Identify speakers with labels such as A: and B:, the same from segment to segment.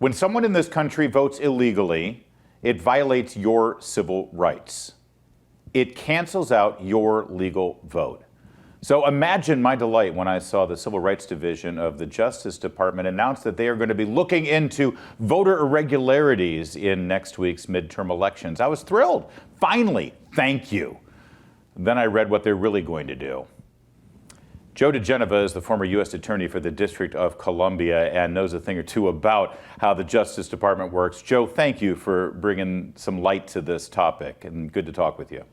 A: When someone in this country votes illegally, it violates your civil rights. It cancels out your legal vote. So imagine my delight when I saw the Civil Rights Division of the Justice Department announce that they are going to be looking into voter irregularities in next week's midterm elections. I was thrilled. Finally, thank you. Then I read what they're really going to do. Joe DeGeneva is the former U.S. Attorney for the District of Columbia and knows a thing or two about how the Justice Department works. Joe, thank you for bringing some light to this topic, and good to talk with you.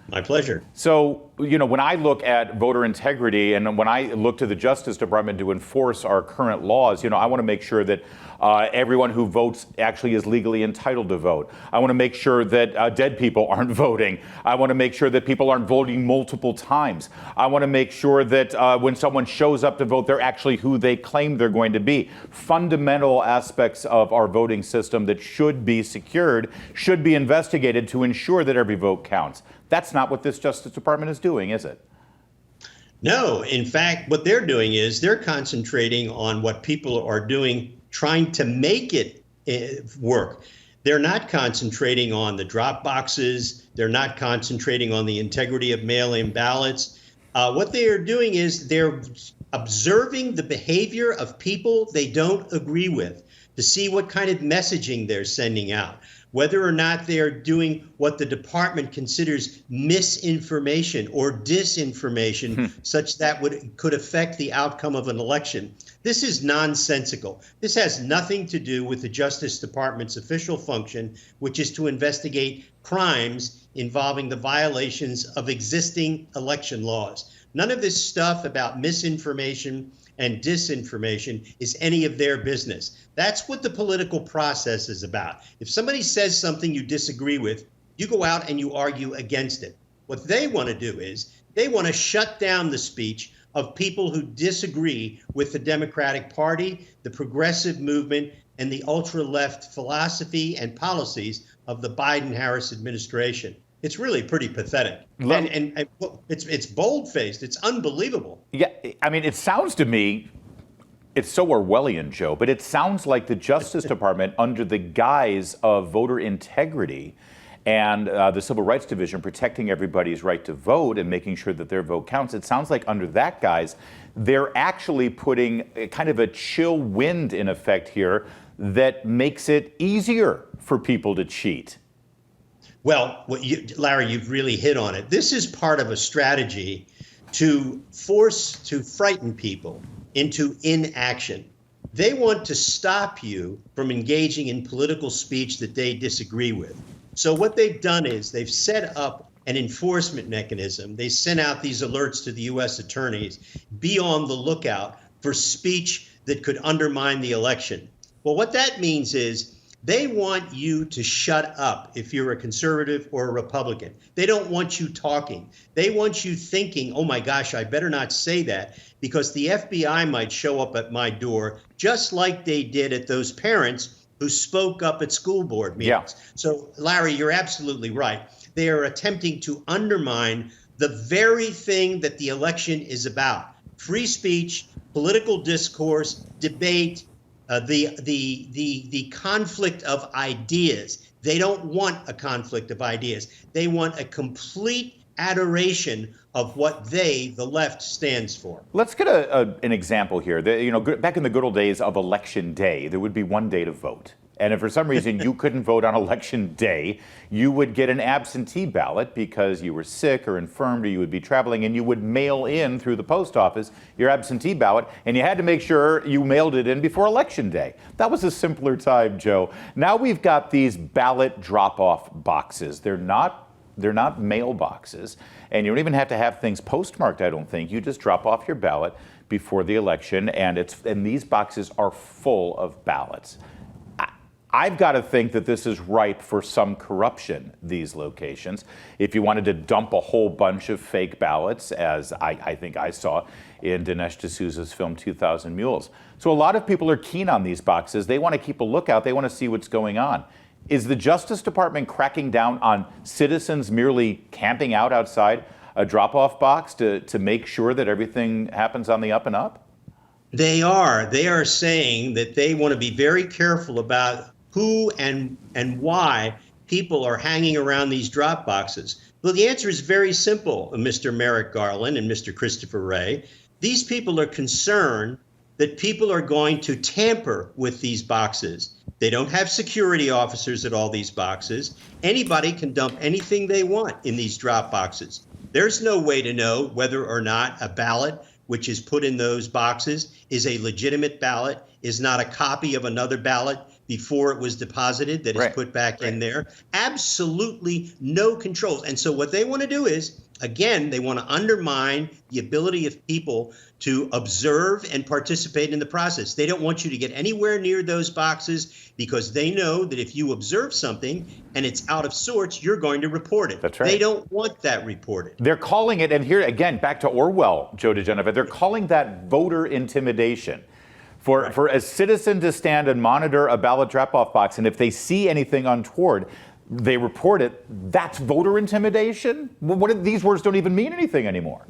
B: My pleasure.
A: So, when I look at voter integrity and when I look to the Justice Department to enforce our current laws, I want to make sure that everyone who votes actually is legally entitled to vote. I want to make sure that dead people aren't voting. I want to make sure that people aren't voting multiple times. I want to make sure that when someone shows up to vote, they're actually who they claim they're going to be. Fundamental aspects of our voting system that should be secured, should be investigated to ensure that every vote counts. That's not what this Justice Department is doing, is it?
B: No. In fact, what they're doing is they're concentrating on what people are doing, trying to make it work. They're not concentrating on the drop boxes. They're not concentrating on the integrity of mail-in ballots. What they are doing is they're observing the behavior of people they don't agree with to see what kind of messaging they're sending out, whether or not they're doing what the department considers misinformation or disinformation, such that could affect the outcome of an election. This is nonsensical. This has nothing to do with the Justice Department's official function, which is to investigate crimes involving the violations of existing election laws. None of this stuff about misinformation and disinformation is any of their business. That's what the political process is about. If somebody says something you disagree with, you go out and you argue against it. What they want to do is they want to shut down the speech of people who disagree with the Democratic Party, the progressive movement, and the ultra-left philosophy and policies of the Biden-Harris administration. It's really pretty pathetic. And it's bold-faced. It's unbelievable.
A: Yeah, I mean, it sounds to me, it's so Orwellian, Joe, but it sounds like the Justice Department, under the guise of voter integrity and the Civil Rights Division protecting everybody's right to vote and making sure that their vote counts, it sounds like under that guise, they're actually putting kind of a chill wind in effect here that makes it easier for people to cheat.
B: Well, Larry, you've really hit on it. This is part of a strategy to frighten people into inaction. They want to stop you from engaging in political speech that they disagree with. So what they've done is they've set up an enforcement mechanism. They sent out these alerts to the U.S. attorneys, be on the lookout for speech that could undermine the election. Well, what that means is they want you to shut up if you're a conservative or a Republican. They don't want you talking. They want you thinking, oh my gosh, I better not say that because the FBI might show up at my door, just like they did at those parents who spoke up at school board meetings. Yeah. So, Larry, you're absolutely right. They are attempting to undermine the very thing that the election is about: free speech, political discourse, debate, the conflict of ideas. They don't want a conflict of ideas. They want a complete adoration of what they, the left, stands for.
A: Let's get an example here. Back in the good old days of Election Day, there would be one day to vote. And if for some reason you couldn't vote on Election Day, you would get an absentee ballot because you were sick or infirmed or you would be traveling, and you would mail in through the post office your absentee ballot, and you had to make sure you mailed it in before Election Day. That was a simpler time, Joe. Now we've got these ballot drop-off boxes. They're not mailboxes, and you don't even have to have things postmarked, I don't think. You just drop off your ballot before the election, and these boxes are full of ballots. I've got to think that this is ripe for some corruption, these locations. If you wanted to dump a whole bunch of fake ballots, as I think I saw in Dinesh D'Souza's film 2,000 Mules. So a lot of people are keen on these boxes. They want to keep a lookout. They want to see what's going on. Is the Justice Department cracking down on citizens merely camping out outside a drop-off box to make sure that everything happens on the up and up?
B: They are. They are saying that they want to be very careful about who and why people are hanging around these drop boxes. Well, the answer is very simple, Mr. Merrick Garland and Mr. Christopher Wray. These people are concerned that people are going to tamper with these boxes. They don't have security officers at all these boxes. Anybody can dump anything they want in these drop boxes. There's no way to know whether or not a ballot which is put in those boxes is a legitimate ballot, is not a copy of another ballot before it was deposited that is put back in there. Absolutely no controls. And so what they want to do is, again, they want to undermine the ability of people to observe and participate in the process. They don't want you to get anywhere near those boxes because they know that if you observe something and it's out of sorts, you're going to report it.
A: That's right.
B: They don't want that reported.
A: They're calling it, and here again, back to Orwell, Joe DeGenevieve, they're calling that voter intimidation. For a citizen to stand and monitor a ballot drop-off box, and if they see anything untoward, they report it. That's voter intimidation? These words don't even mean anything anymore.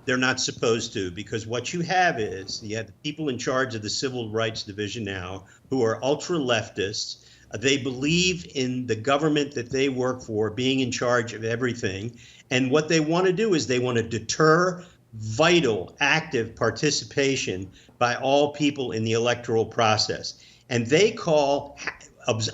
B: They're not supposed to, because what you have is you have the people in charge of the Civil Rights Division now who are ultra leftists. They believe in the government that they work for being in charge of everything. And what they want to do is they want to deter vital, active participation by all people in the electoral process. And they call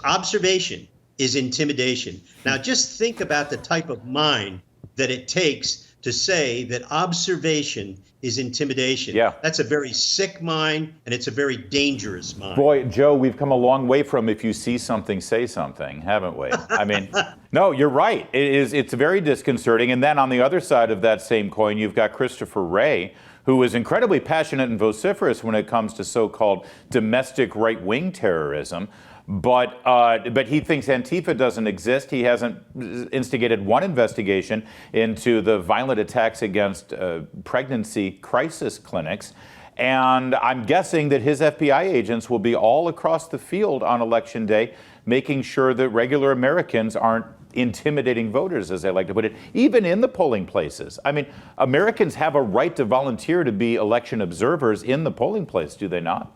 B: observation is intimidation. Now, just think about the type of mind that it takes to say that observation is intimidation.
A: Yeah.
B: That's a very sick mind, and it's a very dangerous mind.
A: Boy, Joe, we've come a long way from if you see something, say something, haven't we? I mean, no, you're right. It's very disconcerting. And then on the other side of that same coin, you've got Christopher Wray, who is incredibly passionate and vociferous when it comes to so-called domestic right-wing terrorism. But he thinks Antifa doesn't exist. He hasn't instigated one investigation into the violent attacks against pregnancy crisis clinics. And I'm guessing that his FBI agents will be all across the field on Election Day, making sure that regular Americans aren't intimidating voters, as they like to put it, even in the polling places. I mean, Americans have a right to volunteer to be election observers in the polling place, do they not?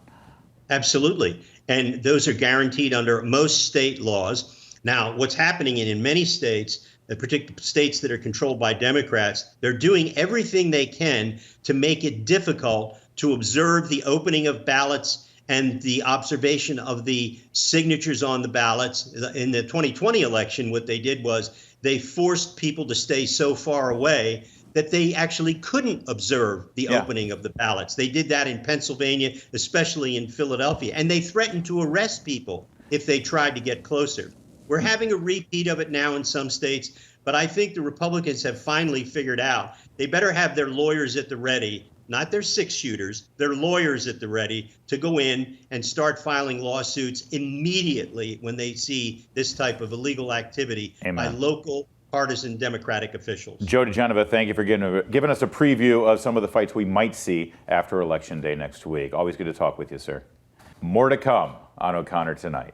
B: Absolutely. And those are guaranteed under most state laws. Now, what's happening in many states, particularly states that are controlled by Democrats, they're doing everything they can to make it difficult to observe the opening of ballots and the observation of the signatures on the ballots. In the 2020 election, what they did was they forced people to stay so far away that they actually couldn't observe the opening of the ballots. They did that in Pennsylvania, especially in Philadelphia, and they threatened to arrest people if they tried to get closer. We're having a repeat of it now in some states, but I think the Republicans have finally figured out they better have their lawyers at the ready, not their six-shooters, their lawyers at the ready to go in and start filing lawsuits immediately when they see this type of illegal activity by local partisan Democratic officials.
A: Joe DeGenevieve, thank you for giving us a preview of some of the fights we might see after Election Day next week. Always good to talk with you, sir. More to come on O'Connor Tonight.